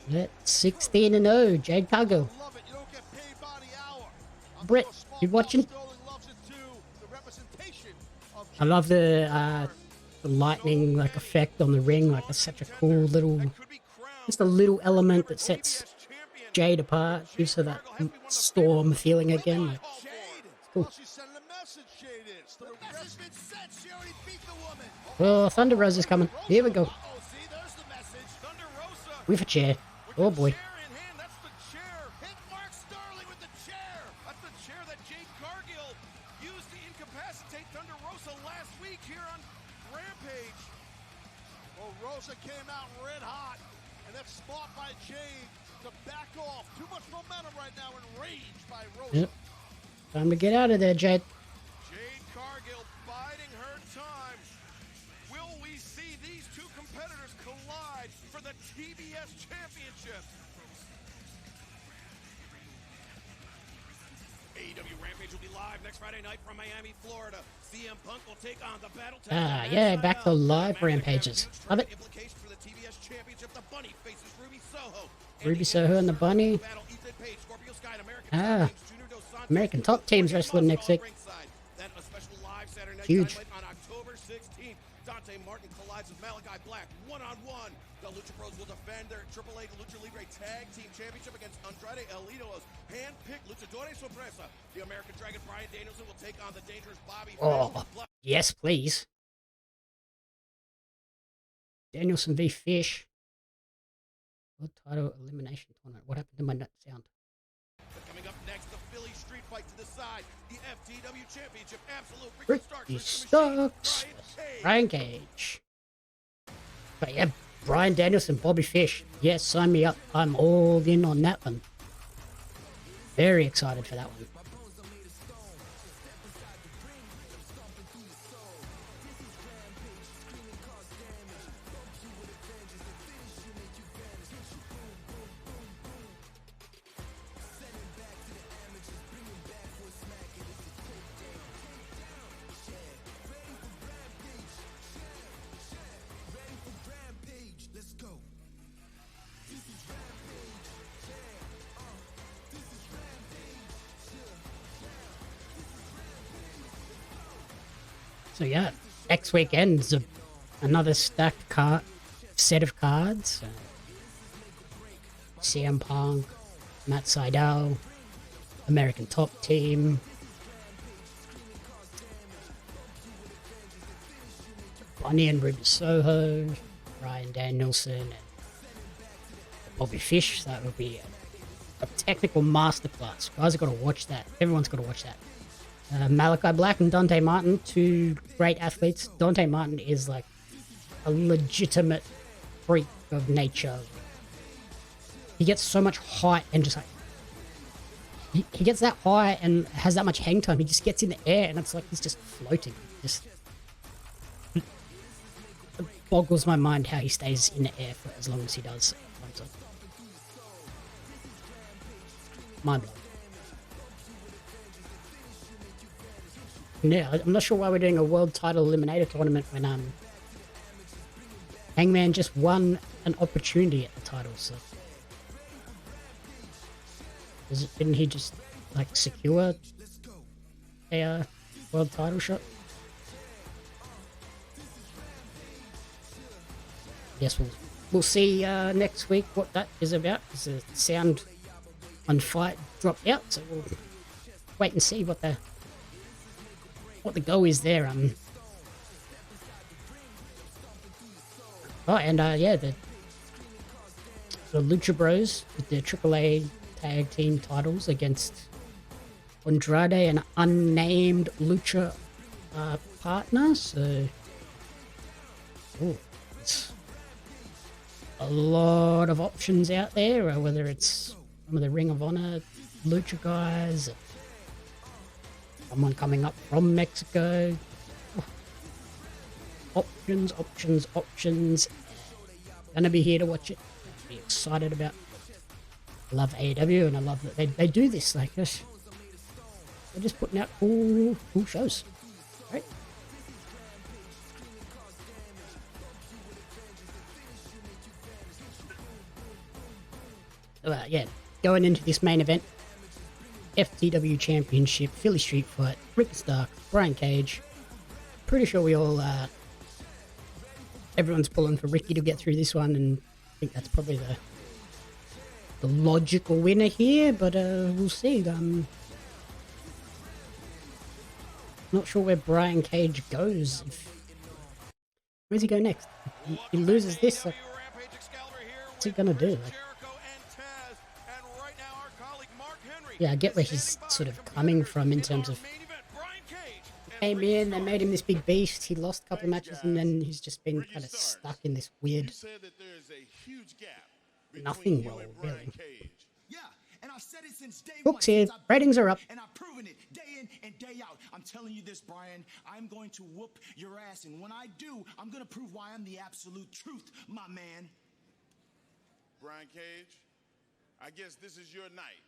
undefeated. 16-0, Jade Cargill. Love it. You don't get paid by the hour. I'm Britt, sure Small you watching? Sterling loves it too. The representation of I love the lightning like effect on the ring, like it's such a cool little, just a little element that sets Jade apart, gives her that storm feeling again. Like, cool. Oh, Thunder Rose is coming. Here we go. With a chair. Oh boy. That's the chair that Jade Cargill used to incapacitate Thunder Rosa last week here on Rampage. Well, Rosa came out red hot, and that's smart by Jade to back off. Too much momentum right now, enraged by Rosa. Yep. Time to get out of there, Jade. Jade Cargill biding her time. Will we see these two competitors collide for the TBS Championship? AEW Rampage will be live next Friday night from Miami, Florida. CM Punk will take on the battle tag. Ah, yeah, back to live rampages. Love it. Implications for the TBS Championship. The Bunny faces Ruby Soho. Ruby Soho and the Bunny. Ah, American Top Team's wrestling next week. Then a special live Saturday night Huge. dynamite on October 16th. Dante Martin collides with Malachi Black one-on-one. The Lucha Bros will defend their AAA Lucha Libre Tag Team Championship against Andrade El Idolo's hand-picked Luchadores Sorpresa. The American Dragon Bryan Danielson will take on the dangerous Bobby Oh, Fish. yes, please. Danielson v. Fish. World title elimination tournament. What happened to my nut sound? Coming up next, the Philly Street Fight to decide the FTW Championship. Absolute Ricky Starks. Brian Cage. But yeah, Bryan Danielson, Bobby Fish. Yes, sign me up. I'm all in on that one. Very excited for that one. So yeah, next weekend's another stacked set of cards. CM Punk, Matt Sydal, American Top Team, Bunny and Ruby Soho, Bryan Danielson, and Bobby Fish. That would be a technical masterclass. Guys have got to watch that. Everyone's got to watch that. Malachi Black and Dante Martin, two great athletes. Dante Martin is like a legitimate freak of nature. He gets so much height and just like he gets that high and has that much hang time. He just gets in the air and it's like he's just floating. Just it boggles my mind how he stays in the air for as long as he does. Mind blowing. Yeah, I'm not sure why we're doing a world title eliminator tournament when Hangman just won an opportunity at the title, so didn't he just like secure a world title shot? Guess we'll see next week what that is about, because the sound on Fight dropped out, so we'll wait and see what the go is there. Oh, and yeah, the Lucha Bros with their AAA tag team titles against Andrade, an unnamed Lucha partner. So, it's a lot of options out there, or whether it's some of the Ring of Honor Lucha guys, someone coming up from Mexico. Options. Gonna be here to watch it. Be excited about. I love AEW and I love that they do this. Like this, they're just putting out cool shows, right? So, yeah, going into this main event. FTW Championship, Philly Street Fight, Ricky Stark, Brian Cage. Pretty sure we all, everyone's pulling for Ricky to get through this one, and I think that's probably the logical winner here, but we'll see. Not sure where Brian Cage goes. Where's he go next? He loses this. Like, what's he gonna do? Like, yeah, I get where he's sort of coming from in terms of came in, they made him this big beast. He lost a couple of matches, and then he's just been kind of stuck in this weird nothing role, really. And I've said it since day Books here, ratings are up. And I've proven it day in and day out. I'm telling you this, Brian. I'm going to whoop your ass. And when I do, I'm going to prove why I'm the absolute truth, my man. Brian Cage, I guess this is your night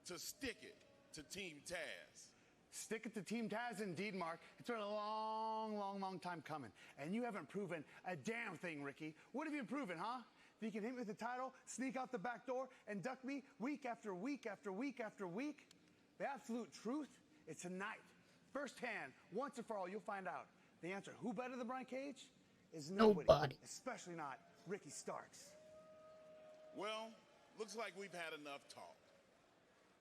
to stick it to Team Taz. Stick it to Team Taz indeed, Mark. It's been a long time coming. And you haven't proven a damn thing, Ricky. What have you proven, huh? That you can hit me with the title, sneak out the back door, and duck me week after week after week after week? The absolute truth is tonight. Firsthand, once and for all, you'll find out. The answer, who better than Brian Cage? Is nobody. Especially not Ricky Starks. Well, looks like we've had enough talk.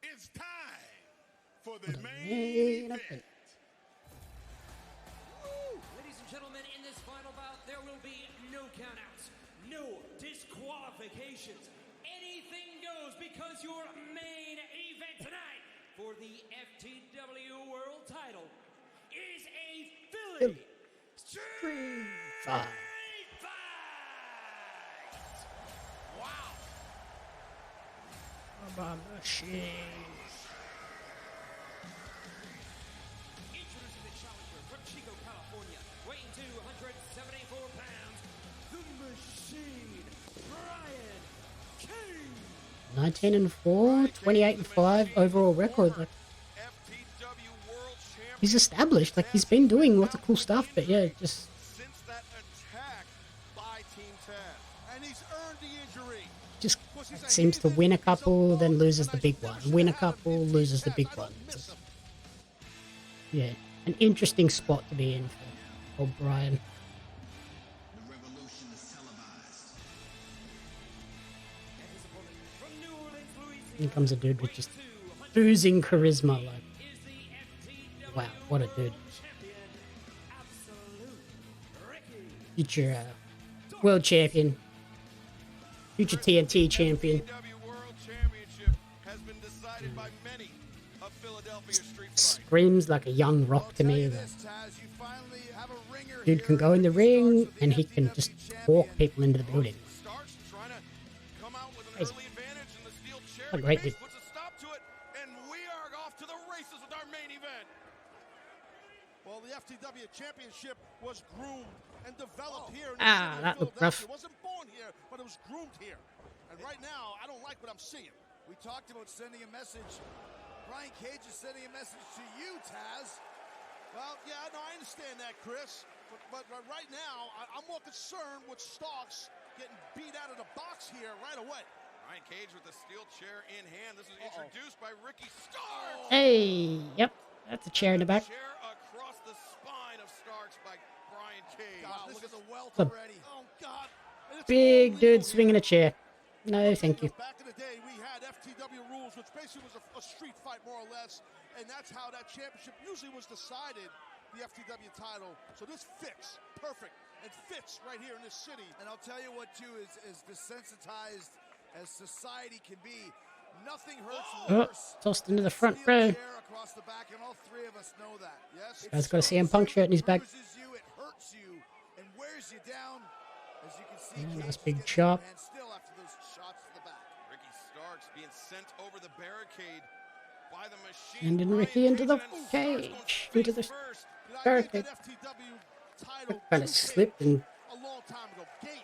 It's time for the main event. Ladies and gentlemen, in this final bout, there will be no countouts, no disqualifications. Anything goes because your main event tonight for the FTW World Title is a Philly Street Fight. Wow. Introducing the challenger from Chico, California, weighing 274 pounds, the Machine, Brian Cage. 19-4, 28-5 overall record. Like, he's established. Like, he's been doing lots of cool stuff, but yeah, just Since that attack by Team Taz, and he's earned the injury. just seems to win a couple, then loses the big one. Win a couple, loses the big one. Just, yeah, an interesting spot to be in for O'Brien. Here comes a dude with just oozing charisma. Like, wow, what a dude. Future world champion. Future TNT champion. Screams like a young Rock to me. Dude can go in the ring and he can just walk people into the building. Crazy. What a great dude. Puts a stop to it, and we are off to the races with our main event. Well, the FTW Championship was groomed and developed here in that looked rough. It wasn't born here, but it was groomed here. And right now, I don't like what I'm seeing. We talked about sending a message. Brian Cage is sending a message to you, Taz. Well, yeah, no, I understand that, Chris. But right now, I'm more concerned with Starks getting beat out of the box here right away. Brian Cage with the steel chair in hand. This was introduced by Ricky Starks. Hey, yep, that's a chair in the back. Chair across the spine of Starks by Brian Cage. God, look at the welt The already. Oh, God. big dude swinging a chair. No, thank you. Back in the day, we had FTW rules, which basically was a street fight, more or less. And that's how that championship usually was decided, the FTW title. So this fits perfect and fits right here in this city. And I'll tell you what, too, is desensitized as society can be. Nothing hurts worse. Tossed into the front row. Across the back, and all three of us know that. Yes. Guy's got a CM Punk shirt in his back. It bruises you, it hurts you, and wears you down. As you can see, Yeah, nice big chop. and still after those shots to the back. Ricky Starks being sent over the barricade by the Machine. Sending Ricky into the cage. Into the barricade. Kind of slipped and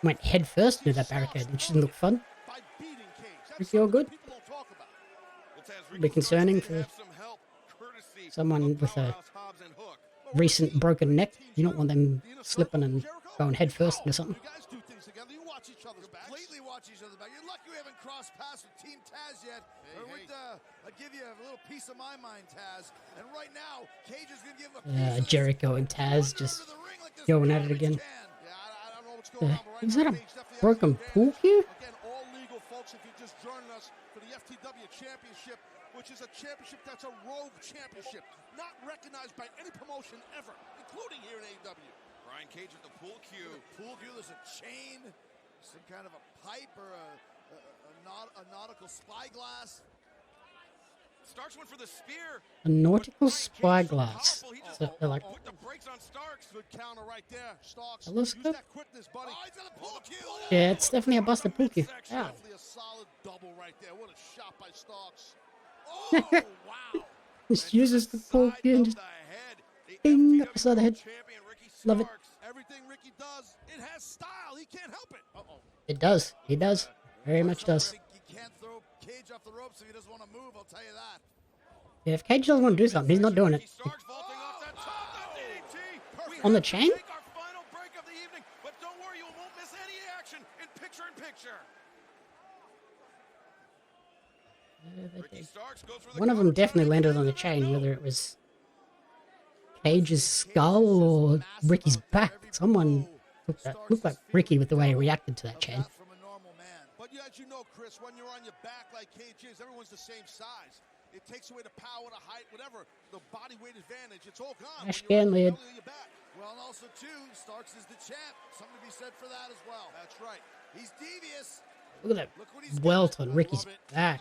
went head first into that barricade, which didn't look fun. Ricky all good? Be concerning for someone with a recent broken neck. You don't want them slipping and going head first into something. Completely watch each other back. You're lucky we haven't crossed paths with Team Taz yet. I'd give you a little piece of my mind, Taz. And right now, Cage is going to give him a piece Jericho and Taz just going at it again. Is that a broken pool cue? folks, if you're just joining us for the FTW Championship, which is a championship that's a rogue championship, not recognized by any promotion ever, including here in AEW. Brian Cage with the pool cue. Pool cue, there's a chain, some kind of a pipe or a nautical spyglass. Starks went for the spear. A nautical spyglass. So they're like, Put the brakes on Starks. Good counter right there, Starks. telescope? Use that quickness, buddy. Oh, he's got a pull cue. Yeah, it's definitely a busted pool cue. Ow. Definitely a solid double right there. What a shot by Starks. Oh, wow. Just uses the pool cue and just ding up beside the head. Love it. Everything Ricky does, it has style. He can't help it. Uh-oh. It does. He does. Very much does. You can't throw Cage off the ropes if he doesn't want to move, I'll tell you that. Yeah, if Cage doesn't want to do something, he's not doing it. On the chain? Take our final break of the evening, but don't worry, you won't miss any action in picture-in-picture. One of them definitely landed on the chain, whether it was Cage's skull or Ricky's back. Someone looked like Ricky with the way he reacted to that chain. But yeah, as you know, Chris, when you're on your back like Cage is, everyone's the same size. It takes away the power, the height, whatever, the body weight advantage. It's all gone. Ash can lead. Well, and also, too, Starks is the champ. Something to be said for that as well. That's right. He's devious. Look at that welt on Ricky's back.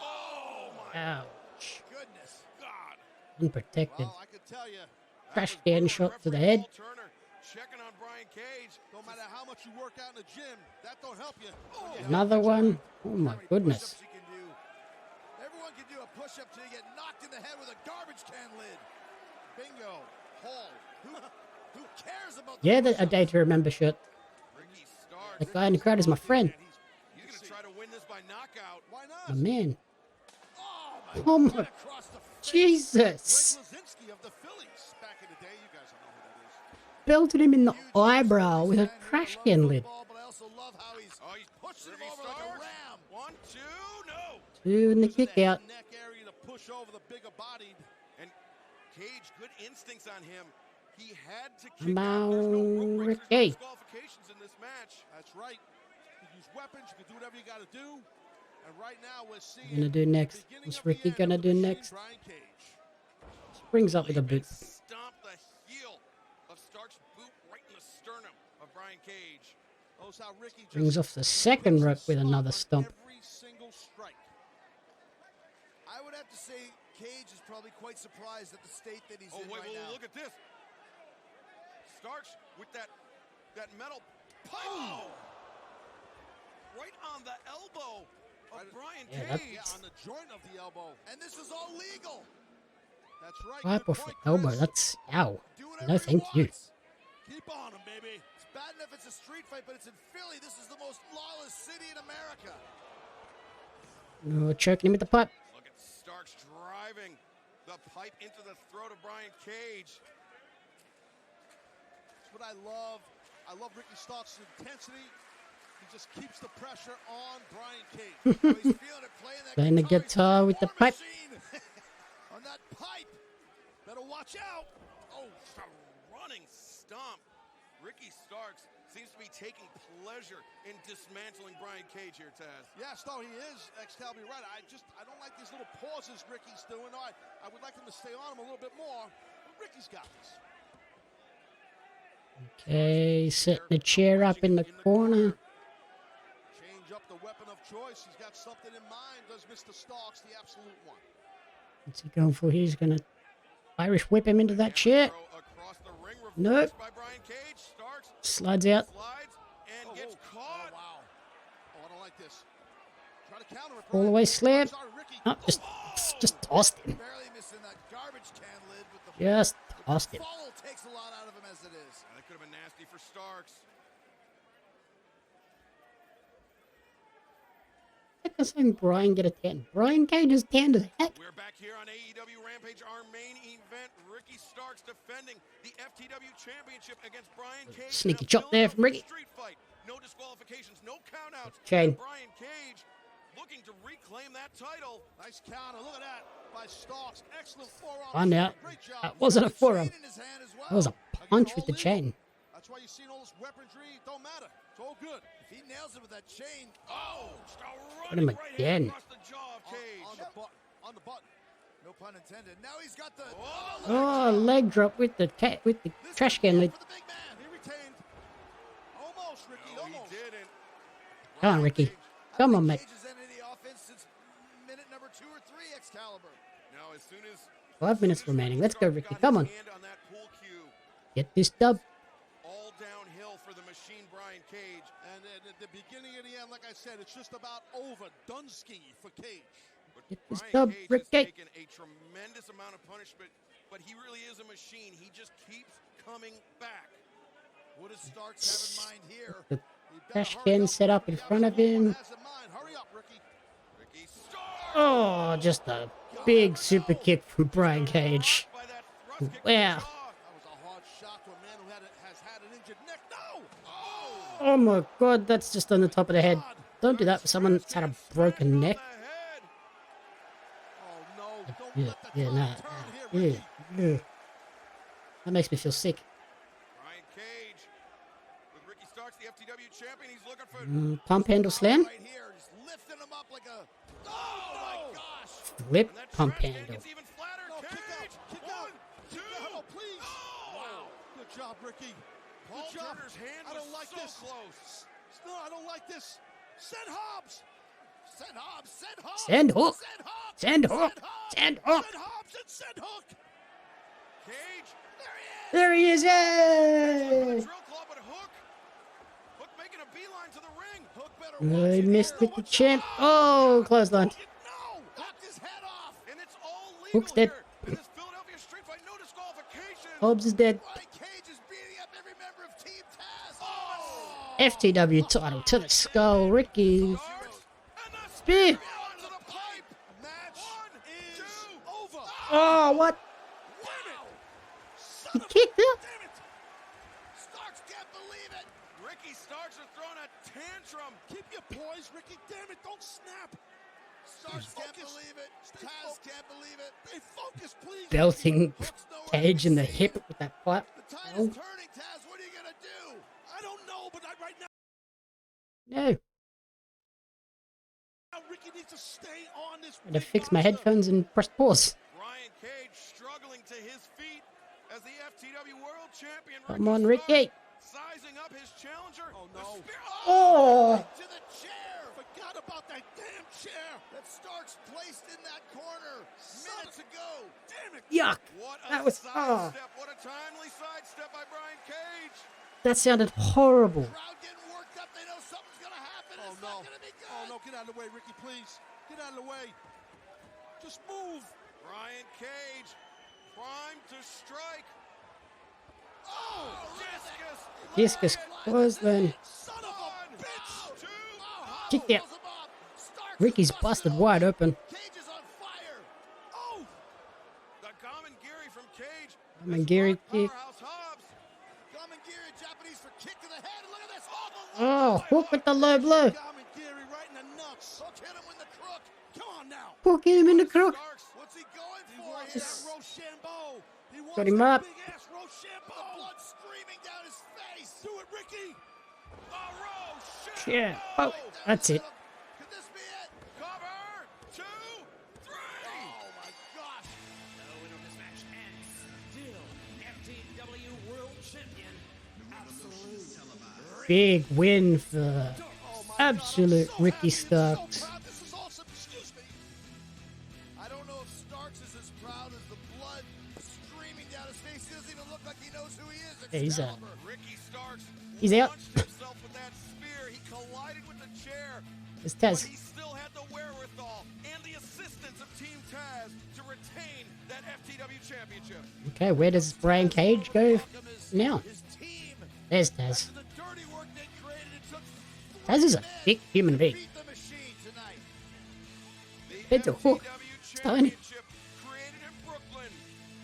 Ouch. Goodness. God. Unprotected. Well, I could tell you. Crash can shot to the head. Checking on Brian Cage. No matter how much you work out in the gym, that don't help you. Oh. Another one. Oh my goodness. Everyone can do a push-up till you get knocked in the head with a garbage can lid. Bingo. Hall. Who cares about Yeah, a day to remember shirt. That guy in the crowd is my friend. He's going to try to win this by knockout. Why not? My man. Oh my Jesus. Of the Phillies back in the day. You guys don't know who that is. Belted him in the eyebrow with a trash can lid. But I also love how he's pushing him over like a ram. 1, 2, no. Two in the kick out. Neck area to push over the bigger bodied. And Cage, good instincts on him. He had to Come kick out. There's no on, rope breaks, Ricky. there's no disqualifications in this match. That's right. You can use weapons. You can do whatever you got to do. And right now we're seeing. Gonna do next? What's Ricky gonna do next? Brian Cage. Springs up with a boot. Stomp the heel of Stark's boot right in the sternum of Brian Cage. Knows how Ricky Brings off the second rope with another stomp. every single strike. I would have to say Cage is probably quite surprised at the state that he's in Wait, right now. look at this. Starks with that metal pipe. Right on the elbow of Brian Cage. Yeah, on the joint of the elbow. And this is all legal. That's right. Wipe Good off the point, elbow. Chris. That's ow. Do No, whatever he thank you. wants. Keep on him, baby. It's bad enough it's a street fight, but it's in Philly. This is the most lawless city in America. Oh, choking him with the pipe. Look at Starks driving the pipe into the throat of Brian Cage. That's what I love. I love Ricky Starks' intensity. He just keeps the pressure on Brian Cage. So he's feeling it, Playing the guitar with the pipe. On that pipe. Better watch out. Oh, a running stomp. Ricky Starks seems to be taking pleasure in dismantling Brian Cage here, Taz. Yes, no, he is. Excalibur, right. I don't like these little pauses Ricky's doing. I would like him to stay on him a little bit more. But Ricky's got this. Okay, setting the chair up in the corner. Change up the weapon of choice. He's got something in mind, does Mr. Starks, the absolute one. What's he going for? He's gonna Irish whip him into that chair. Nope. Slides out. And gets caught. Oh, wow. Oh, I don't like this. Try to counter it. All the way slam. Sorry, Ricky. Oh, just tossed him. Barely missing that garbage can lid with the Just tossed him. fall takes a lot out of him as it is. That could have been nasty for Starks. Heck, I saying Brian get a tan. Brian Cage is tanned as heck. We're back here on AEW Rampage, our main event. Ricky Starks defending the FTW Championship against Brian Cage. Sneaky chop there from Ricky. Street fight. No disqualifications, no countouts. Chain. Brian Cage looking to reclaim that title. Nice counter. Look at that by Starks. Excellent forearm. Find out. Great job. That wasn't a forearm. In his hand as well. That was a punch with the chain. A That's why you're seeing all this weaponry. Don't matter. It's all good. If he nails it with that chain. Hit him again. On the button. No pun intended. Now he's got the. Oh, leg drop with the trash can lid. He retained. Almost, Ricky. Almost. He didn't. Come on, Ricky. Come on, mate. Cage has ended the offense since minute number 2 or 3, Excalibur. Now, as soon as 5 minutes remaining. Let's go, Ricky. Come on. hand on that pool cue, Get this dub. all downhill for the machine Brian Cage. And at the beginning and the end, like I said, it's just about over. Dunsky for Cage. But Get this Brian dub, Cage Ricky. has taken a tremendous amount of punishment, but he really is a machine. He just keeps coming back. What does Starks have in mind here? The trash can set up in front of him. Hurry up, Ricky. Ricky Starks! Oh, just a big super kick from Brian Cage. By that thrust kick to the Wow. jaw. That was a hard shot to a man who has had an injured neck. No! Oh! Oh my god, that's just on the top of the head. Don't do that for someone that's had a broken neck. Oh, no. Don't Yeah, let the yeah, tide nah. turn here, Ricky. Yeah. That makes me feel sick. Brian Cage with Ricky Starks, the FTW champion. He's looking for Pump handle slam. Right here, just lifting him up like a. Oh my gosh! Flip and that pump trash can handle. gets even flatter. No, kick out. Cage! Kick One, out. two. Oh, please. Oh! Wow. Good job, Ricky. Paul Good job. Turner's hand I don't was like so this. close. No, I don't like this. Send Hobbs. Send Hobbs! Send Hobbs! Send hook. Send Hobbs! Send hook. Send hook. Send Hobbs and send Hook. Cage. There he is. Yay! Drill claw, but Hook. Hook making a beeline to the ring. Hook better I watch it missed here. it, the champ. Oh, clothesline. No! Knocked his head off. And it's all legal Hook's dead. here. In this Philadelphia street fight, no disqualification. Hobbs is dead. Brian Cage is beating up every member of Team Taz. FTW title to the skull. Ricky. Spear. Onto the pipe. Match is over. Oh, what? He kicked her? Damn it. Starks can't believe it. Ricky Starks has thrown a tantrum. Keep your poise, Ricky. Damn it. Don't snap. Starks can't focused. believe it. Stay Taz focused. can't believe it. Stay focused, please. Belting Hook's nowhere Cage to in be the seen. hip with that pipe. The tide Oh, is turning, Taz. What are you gonna do? I don't know, but right now, no. Ricky needs to stay on this. I had to big fix my monster. headphones and press pause. Brian Cage struggling to his feet as the FTW World Champion. Come on, Ricky. Starks sizing up his challenger. Oh, The no. spear- Oh, To the chair. Forgot about that damn chair. That Starks placed in that corner minutes ago. Damn it. yuck. What a That was- sidestep. What a timely sidestep by Brian Cage. That sounded horrible. Crowd getting worked up. They know something's gonna happen. Oh, It's no. not gonna be good. Oh, no. Get out of the way, Ricky, please. Get out of the way. Just move. Brian Cage primed to strike. Oh, Discus. Discus clothesline. son of a bitch. Two. Kicked out. Pulls him up. Starks Ricky's is busted busted wide open. Cage is on fire. Oh, The Gamengiri from Cage. Gamengiri kick. Powerhouse Hobbs. Gamengiri, Japanese for kick to the head. Look at this. Oh, hook with the low blow. Gamengiri right in the nuts. Hook hit him with the crook. Come on now. Hook him in the crook. Starks. What's he going He for wants here? that Rochambeau. He wants Got him that up. big ass Rochambeau. Blood streaming down his face. Do it, Ricky. A Yeah. Oh, that's it. Could this be it? Cover. 2, 3. Oh my gosh. The winner of this match and still FTW World Champion, Absolute. Big win for Absolute Ricky Starks. This is awesome. Excuse me. I don't know if Starks is as proud as the blood streaming down his face. He doesn't even look like he knows who he is. Yeah, he's Excalibur. Ricky Starks He's out. launched himself with that spear. He collided with the chair. It's But Taz. he still had the wherewithal and the assistance of Team Taz to retain that FTW championship. Okay, where does Brian Cage go now? His team. There's Taz. The dirty work they created. It took Taz is a big human being. Beat the machine tonight. The It's a hook. FTW Tiny. championship created in Brooklyn,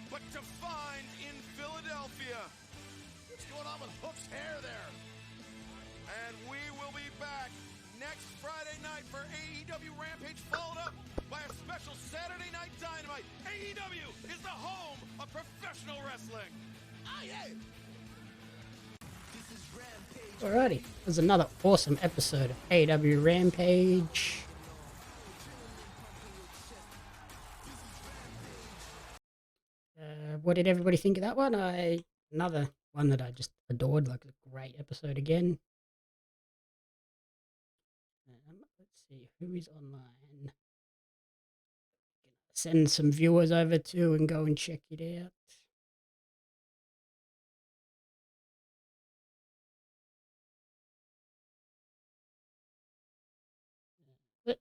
but defined in Philadelphia. What's going on with Hook's hair there? And we will be back next Friday night for AEW Rampage, followed up by a special Saturday Night Dynamite. AEW is the home of professional wrestling. Ah, yeah. Alrighty, this is another awesome episode of AEW Rampage. What did everybody think of that one? Another one that I just adored, like a great episode again. Let's see who is online. Send some viewers over to and go and check it out. Let's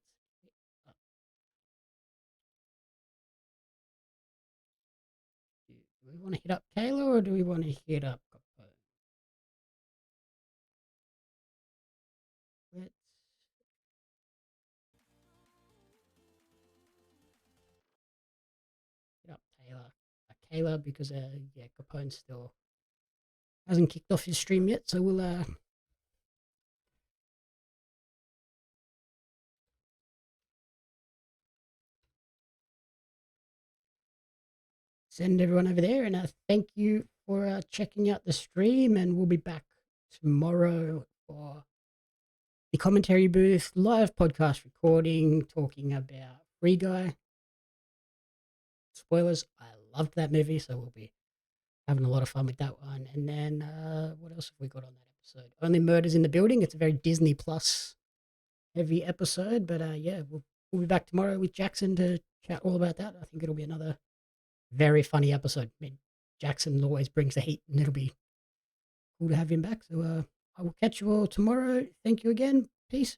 do we want to hit up Kayla or do we want to hit up Capone? Let's hit up Kayla because yeah, Capone still hasn't kicked off his stream yet, so we'll send everyone over there, and thank you for checking out the stream, and we'll be back tomorrow for the commentary booth, live podcast recording, talking about Free Guy. Spoilers, I loved that movie, so we'll be having a lot of fun with that one. And then what else have we got on that episode? Only Murders in the Building. It's a very Disney Plus heavy episode, but yeah, we'll be back tomorrow with Jackson to chat all about that. I think it'll be another very funny episode. I mean, Jackson always brings the heat, and it'll be cool to have him back. So I will catch you all tomorrow. Thank you again. Peace.